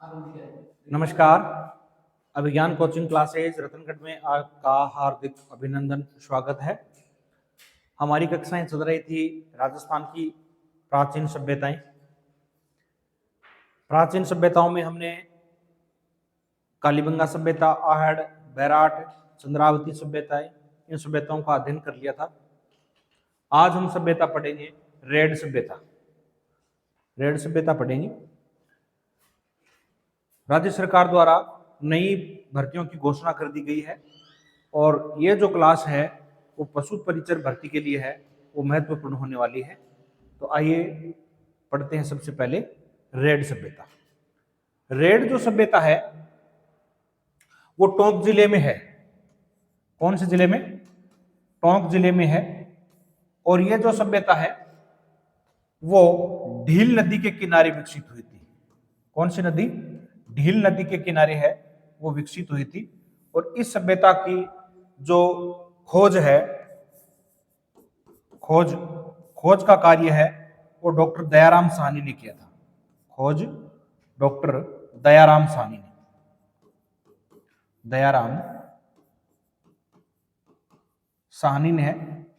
नमस्कार। अभिज्ञान coaching classes Ratangarh में आपका हार्दिक अभिनंदन स्वागत है। हमारी कक्षाएं चल रही थी राजस्थान की प्राचीन सभ्यताएं। प्राचीन सभ्यताओं में हमने कालीबंगा सभ्यता, आहड़, बैराट, चंद्रावती सभ्यताएं, इन सभ्यताओं का अध्ययन कर लिया था। आज हम सभ्यता पढ़ेंगे रेड सभ्यता। रेड सभ्यता पढ़ेंगे। राज्य सरकार द्वारा नई भर्तियों की घोषणा कर दी गई है और ये जो क्लास है वो पशु परिचर भर्ती के लिए है, वो महत्वपूर्ण होने वाली है। तो आइए पढ़ते हैं सबसे पहले रेड सभ्यता। रेड जो सभ्यता है वो टोंक जिले में है। कौन से जिले में? टोंक जिले में है। और ये जो सभ्यता है वो ढील नदी के किनारे विकसित हुई थी। कौन सी नदी? ढील नदी के किनारे है, वो विकसित हुई थी। और इस सभ्यता की जो खोज है, खोज का कार्य है वो डॉक्टर दयाराम साहनी ने किया था। खोज डॉक्टर दयाराम साहनी ने। दयाराम साहनी ने है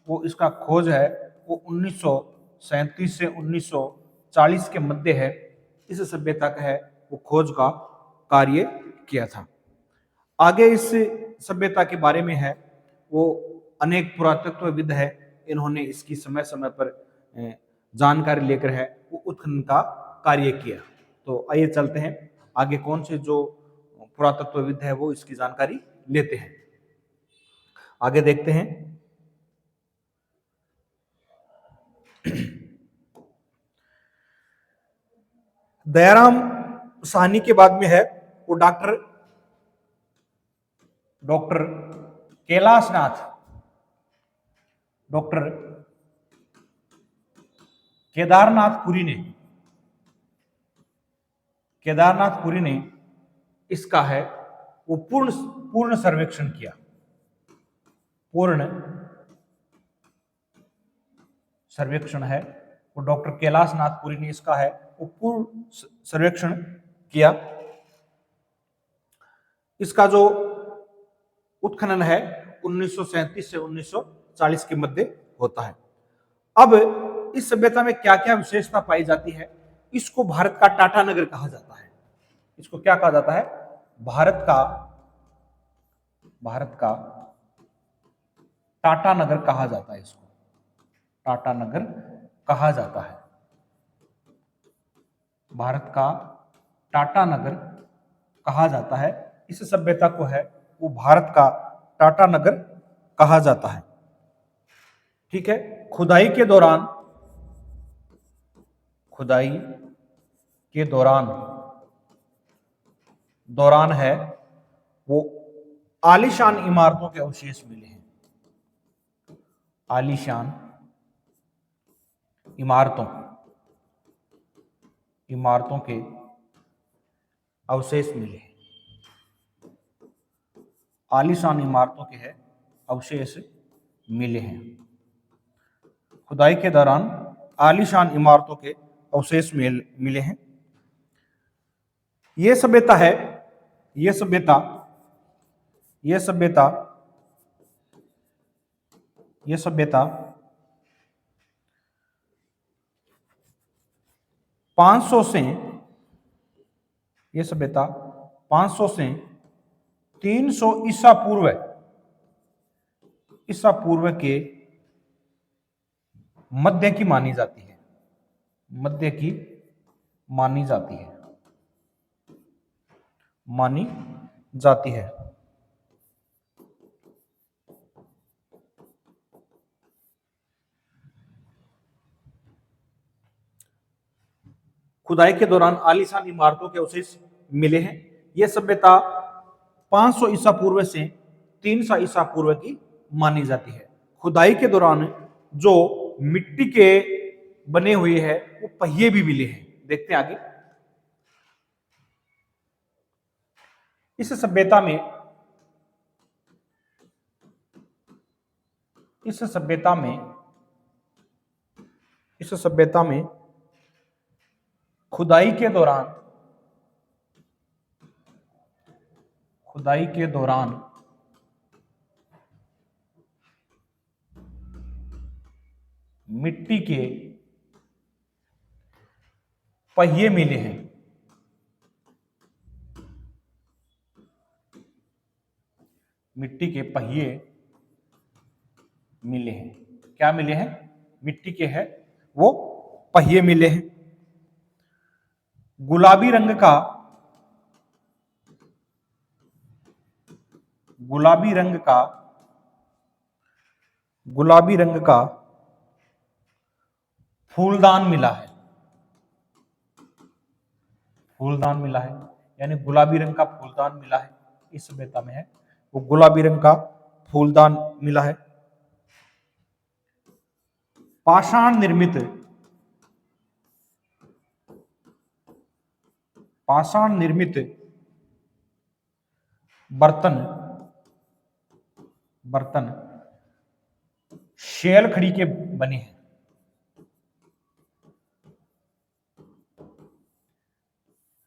वो, इसका खोज है वो 1937 से 1940 के मध्य है। इस सभ्यता का है वो खोज का कार्य किया था। आगे इस सभ्यता के बारे में है वो अनेक पुरातत्वविद है, इन्होंने इसकी समय समय पर जानकारी लेकर है वो उत्खनन का कार्य किया। तो आइए चलते हैं आगे, कौन से जो पुरातत्वविद है वो इसकी जानकारी लेते हैं। आगे देखते हैं। दयाराम साहनी के बाद में है वो डॉक्टर कैलाशनाथ। डॉक्टर केदारनाथ पुरी ने इसका है वो पूर्ण सर्वेक्षण किया। पूर्ण सर्वेक्षण है वो डॉक्टर कैलाशनाथ पुरी ने इसका है वो पूर्ण सर्वेक्षण किया। इसका जो उत्खनन है 1937 से 1940 के मध्य होता है। अब इस सभ्यता में क्या क्या विशेषता पाई जाती है? इसको भारत का टाटा नगर कहा जाता है। इसको क्या कहा जाता है? भारत का टाटा नगर कहा जाता है। इसको टाटा नगर कहा जाता है। भारत का टाटा नगर कहा जाता है। इस सभ्यता को है वो भारत का टाटा नगर कहा जाता है। ठीक है। खुदाई के दौरान है वो आलीशान इमारतों के अवशेष मिले हैं। आलीशान इमारतों के अवशेष मिले हैं। आलीशान इमारतों के है अवशेष मिले हैं। खुदाई के दौरान आलीशान इमारतों के अवशेष मिले हैं। ये सभ्यता 500 से 300 ईसा पूर्व के मध्य की मानी जाती है। खुदाई के दौरान आलीशान इमारतों के अवशेष मिले हैं। यह सभ्यता 500 ईसा पूर्व से 300 ईसा पूर्व की मानी जाती है। खुदाई के दौरान जो मिट्टी के बने हुए हैं वो पहिए भी मिले हैं। देखते हैं आगे। इस सभ्यता में खुदाई के दौरान खुदाई के दौरान मिट्टी के पहिए मिले हैं। मिट्टी के पहिए मिले हैं। क्या मिले हैं? मिट्टी के है वो पहिए मिले हैं। गुलाबी रंग का गुलाबी रंग का गुलाबी रंग का फूलदान मिला है। फूलदान मिला है यानी गुलाबी रंग का फूलदान मिला है। इस सभ्यता में है वो गुलाबी रंग का फूलदान मिला है। पाषाण निर्मित बर्तन बर्तन शैल खड़ी के बने हैं।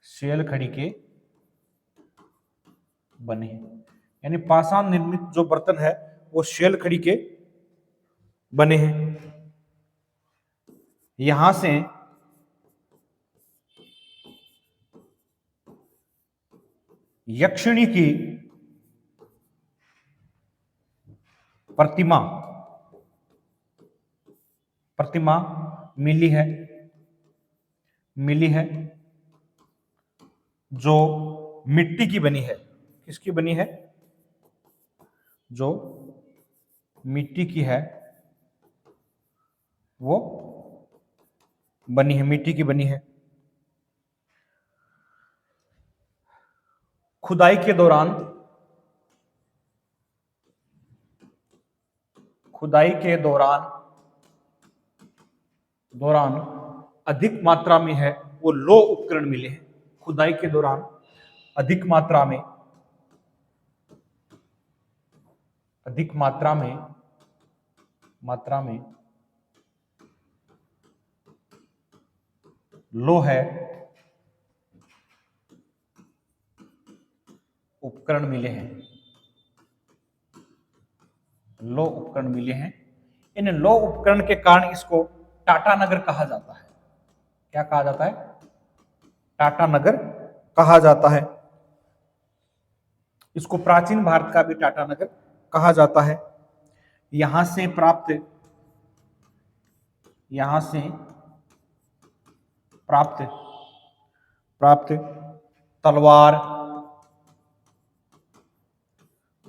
शैल खड़ी के बने हैं यानी पाषाण निर्मित जो बर्तन है वो शैल खड़ी के बने हैं। यहां से यक्षिणी की प्रतिमा मिली है जो मिट्टी की बनी है। किसकी बनी है? जो मिट्टी की है वो बनी है, मिट्टी की बनी है। खुदाई के दौरान अधिक मात्रा में है वो लो उपकरण मिले हैं। खुदाई के दौरान अधिक मात्रा में लो है उपकरण मिले हैं। लो उपकरण मिले हैं। इन लो उपकरण के कारण इसको टाटा नगर कहा जाता है। क्या कहा जाता है? टाटा नगर कहा जाता है। इसको प्राचीन भारत का भी टाटा नगर कहा जाता है। यहां से प्राप्त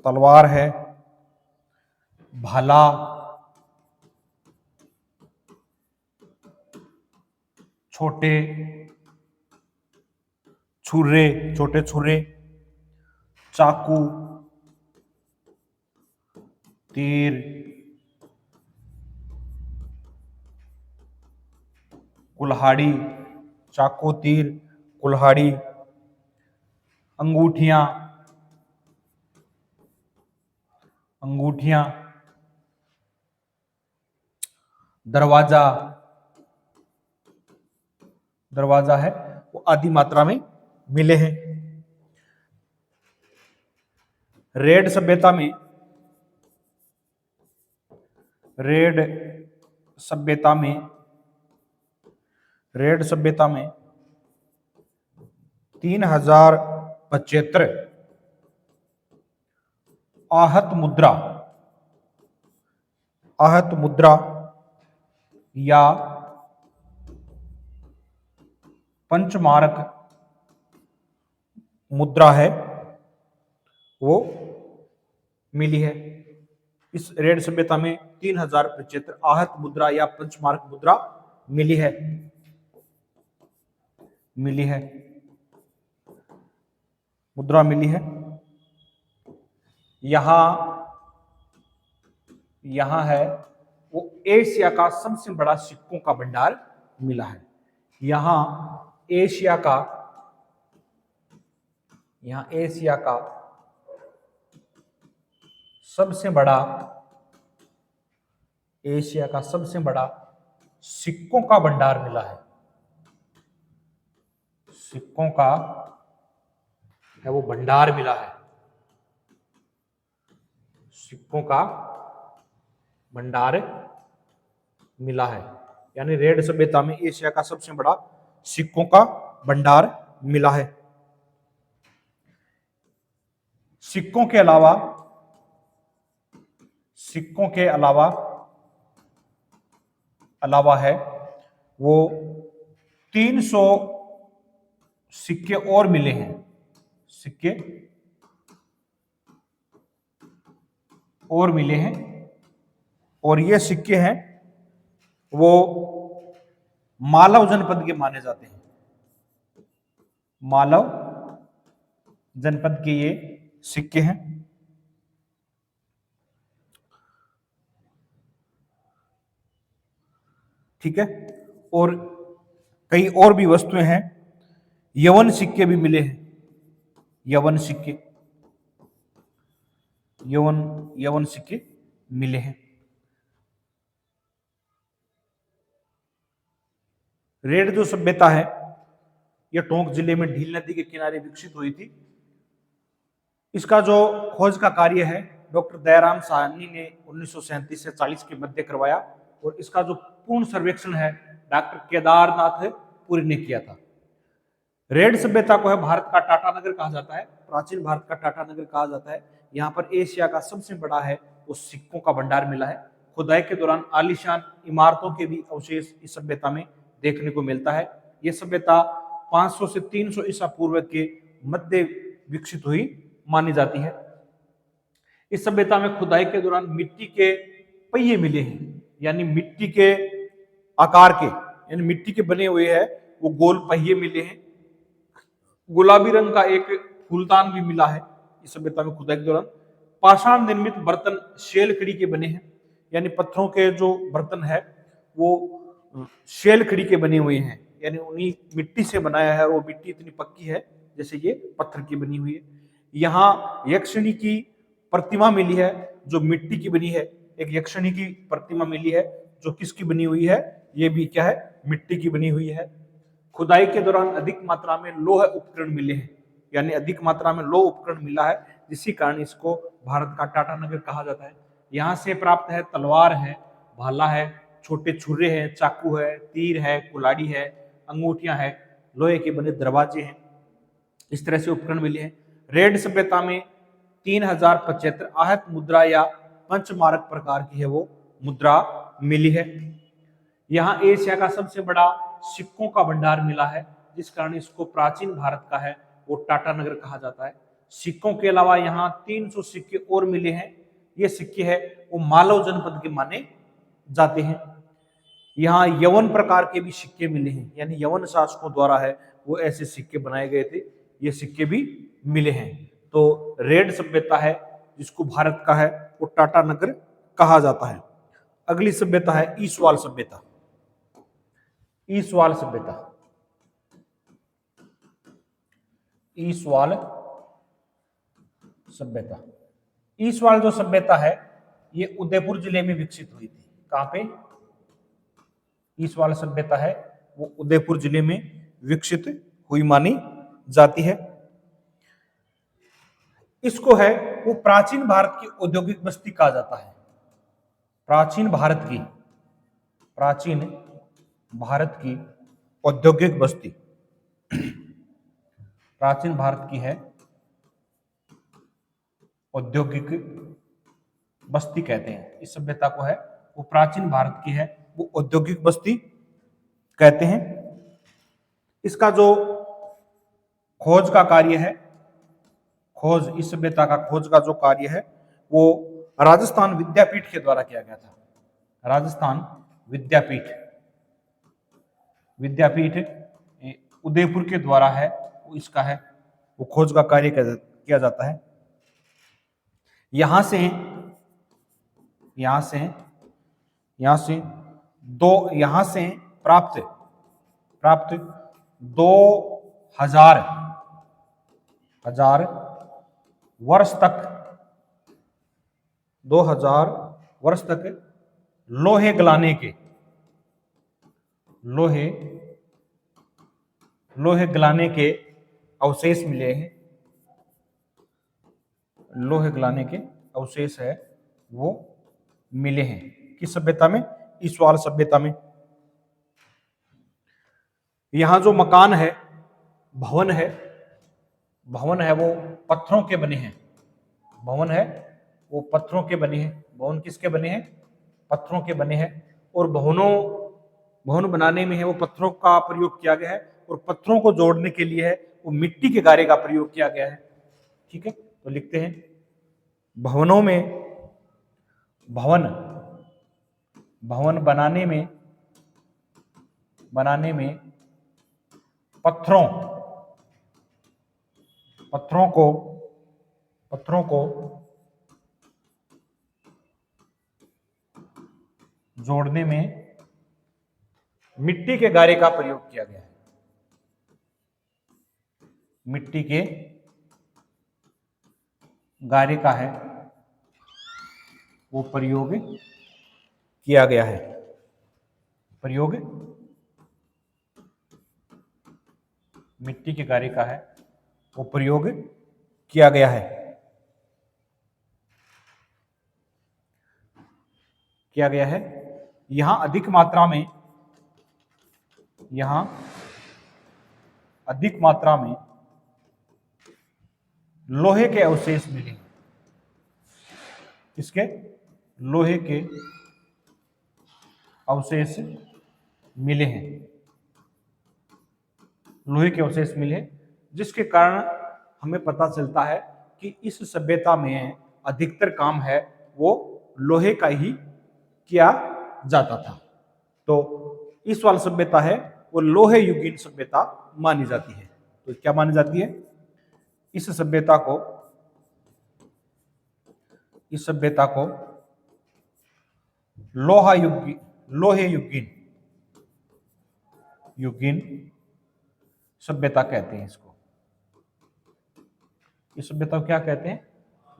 तलवार है, भाला, छोटे छुरे, चाकू, तीर, कुल्हाड़ी, चाकू, तीर, कुल्हाड़ी, अंगूठियां, दरवाजा है वो आधी मात्रा में मिले हैं। रेड सभ्यता में 3075 आहत मुद्रा या पंचमारक मुद्रा है वो मिली है। इस रेड सभ्यता में 3075 आहत मुद्रा या पंचमारक मुद्रा मिली है। मुद्रा मिली है। यहां है वो एशिया का सबसे बड़ा सिक्कों का भंडार मिला है। यहां एशिया का सबसे बड़ा सिक्कों का भंडार मिला है। सिक्कों का है वो भंडार मिला है। सिक्कों का भंडार मिला है, यानी रेड सभ्यता में एशिया का सबसे बड़ा सिक्कों का भंडार मिला है। सिक्कों के अलावा है वो 300 सिक्के और मिले हैं, सिक्के और मिले हैं, और ये सिक्के हैं वो मालव जनपद के माने जाते हैं। मालव जनपद के ये सिक्के हैं। ठीक है, और कई और भी वस्तुएं हैं। यवन सिक्के भी मिले हैं, यवन सिक्के, यवन सिक्के मिले हैं। रेड जो सभ्यता है यह टोंक जिले में ढील नदी के किनारे विकसित हुई थी। इसका जो खोज का कार्य है डॉक्टर दयाराम साहनी ने 1937 से 40 के मध्य करवाया, और इसका जो पूर्ण सर्वेक्षण है डॉक्टर केदारनाथ पुरी ने किया था। रेड सभ्यता को है भारत का टाटानगर कहा जाता है, प्राचीन भारत का टाटानगर कहा जाता है। यहाँ पर एशिया का सबसे बड़ा है वो सिक्कों का भंडार मिला है। खुदाई के दौरान आलीशान इमारतों के भी अवशेष इस सभ्यता में देखने को मिलता है। यह सभ्यता 500 से 300 ईसा पूर्व के मध्य विकसित हुई मानी जाती है। इस सभ्यता में खुदाई के दौरान मिट्टी के पहिए मिले हैं, यानी मिट्टी के आकार के, यानी मिट्टी के बने हुए हैं वो गोल पहिए मिले हैं। गुलाबी रंग का एक फूलदान भी मिला है इस सभ्यता में खुदाई के दौरान। पाषाण निर्मित बर्तन शेलखड़ी के बने हैं, यानी पत्थरों के जो बर्तन है वो शेलखड़ी के बने हुए हैं, यानी उन्हीं मिट्टी से बनाया है, और वो मिट्टी इतनी पक्की है जैसे ये पत्थर की बनी हुई है। यहाँ यक्षिणी की प्रतिमा मिली है जो मिट्टी की बनी है। एक यक्षिणी की प्रतिमा मिली है जो किसकी बनी हुई है, ये भी क्या है, मिट्टी की बनी हुई है। खुदाई के दौरान अधिक मात्रा में लोह उपकरण मिले हैं, यानी अधिक मात्रा में लोह उपकरण मिला है, जिसके कारण इसको भारत का टाटानगर कहा जाता है। यहाँ से प्राप्त है तलवार है, भाला है, छोटे छुरे हैं, चाकू है, तीर है, कुल्हाड़ी है, अंगूठियां है, लोहे के बने दरवाजे हैं, इस तरह से उपकरण मिले हैं। रेड सभ्यता में 3075 आहत मुद्रा या पंचमारक प्रकार की है वो मुद्रा मिली है। यहाँ एशिया का सबसे बड़ा सिक्कों का भंडार मिला है, जिस कारण इसको प्राचीन भारत का है वो टाटानगर कहा जाता है। सिक्कों के अलावा यहाँ 300 सिक्के और मिले हैं। ये सिक्के हैं वो मालव जनपद के माने जाते हैं। यहाँ यवन प्रकार के भी सिक्के मिले हैं, यानी यवन शासकों द्वारा है वो ऐसे सिक्के बनाए गए थे, ये सिक्के भी मिले हैं। तो रेड सभ्यता है जिसको भारत का है वो टाटानगर कहा जाता है। अगली सभ्यता है ईसवाल सभ्यता। ईसवाल सभ्यता, ईसवाल सभ्यता, ईसवाल जो सभ्यता है ये उदयपुर जिले में विकसित हुई थी। कहां पे? ईसवाल सभ्यता है वो उदयपुर जिले में विकसित हुई मानी जाती है। इसको है वो प्राचीन भारत की औद्योगिक बस्ती कहा जाता है। प्राचीन भारत की औद्योगिक बस्ती, प्राचीन भारत की है औद्योगिक बस्ती कहते हैं। इस सभ्यता को है वो प्राचीन भारत की है वो औद्योगिक बस्ती कहते हैं। इसका जो खोज का कार्य है, खोज, इस सभ्यता का खोज का जो कार्य है वो राजस्थान विद्यापीठ के द्वारा किया गया था। राजस्थान विद्यापीठ उदयपुर के द्वारा है वो इसका है वो खोज का कार्य किया जाता है। यहां से प्राप्त 2000 वर्ष तक, 2000 वर्ष तक लोहे गलाने के अवशेष मिले हैं। लोहे गलाने के अवशेष है वो मिले हैं। किस सभ्यता में? ईसवाल सभ्यता में। यहां जो मकान है, भवन है, भवन है वो पत्थरों के बने हैं। भवन है वो पत्थरों के बने हैं। भवन किसके बने हैं? पत्थरों के बने हैं। और भवन बनाने में है वो पत्थरों का प्रयोग किया गया है, और पत्थरों को जोड़ने के लिए है वो मिट्टी के गारे का प्रयोग किया गया है। ठीक है, तो लिखते हैं भवनों में, भवन बनाने में पत्थरों को जोड़ने में मिट्टी के गारे का प्रयोग किया गया है। मिट्टी के गारे का है वो प्रयोग किया गया है। प्रयोग मिट्टी के गारे का है वो प्रयोग किया गया है। यहां अधिक मात्रा में लोहे के अवशेष मिले। इसके लोहे के अवशेष मिले हैं। लोहे के अवशेष मिले, जिसके कारण हमें पता चलता है कि इस सभ्यता में अधिकतर काम है वो लोहे का ही किया जाता था। तो इस वाली सभ्यता है वो लोहे युगीन सभ्यता मानी जाती है। तो क्या मानी जाती है? इस सभ्यता को लोहे युगीन सभ्यता कहते हैं। इसको, इस सभ्यता को क्या कहते हैं?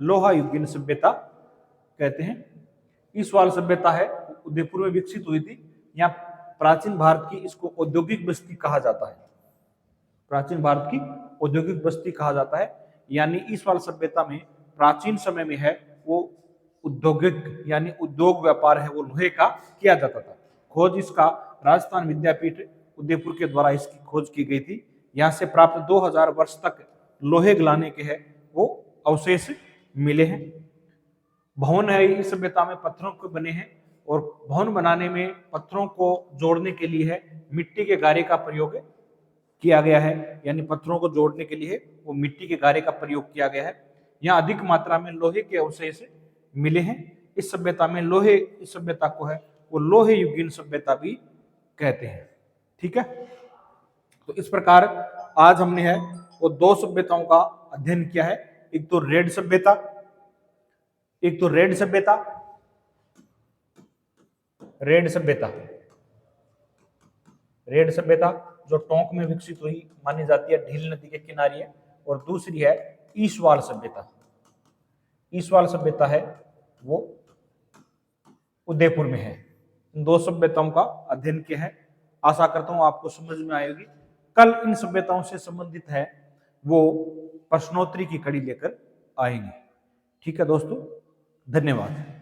लोहा युगीन सभ्यता कहते हैं। इस वाली सभ्यता है उदयपुर में विकसित हुई थी। यहाँ प्राचीन भारत की इसको औद्योगिक बस्ती कहा जाता है। प्राचीन भारत की औद्योगिक बस्ती कहा जाता है। यानी इस वाली सभ्यता में प्राचीन समय में है वो औद्योगिक यानी उद्योग व्यापार है वो लोहे का किया जाता था। खोज इसका राजस्थान विद्यापीठ उदयपुर के द्वारा इसकी खोज की गई थी। यहाँ से प्राप्त 2000 वर्ष तक लोहे गलाने के है वो अवशेष मिले हैं। भवन है इस सभ्यता में पत्थरों के बने हैं, और भवन बनाने में पत्थरों को जोड़ने के लिए है मिट्टी के गारे का प्रयोग किया गया है। यानी पत्थरों को जोड़ने के लिए वो मिट्टी के गारे का प्रयोग किया गया है। यहाँ अधिक मात्रा में लोहे के अवशेष मिले हैं। इस सभ्यता को है वो लोहे युगीन सभ्यता भी कहते हैं। ठीक है, तो इस प्रकार आज हमने है वो दो सभ्यताओं का अध्ययन किया है। एक तो रेड सभ्यता, रेड सभ्यता जो टोंक में विकसित हुई मानी जाती है, ढील नदी के किनारे है। और दूसरी है ईसवाल सभ्यता। ईसवाल सभ्यता है वो उदयपुर में है। इन दो सभ्यताओं का अध्ययन किया है। आशा करता हूं आपको समझ में आएगी। कल इन सभ्यताओं से संबंधित है वो प्रश्नोत्तरी की कड़ी लेकर आएंगे। ठीक है दोस्तों, धन्यवाद।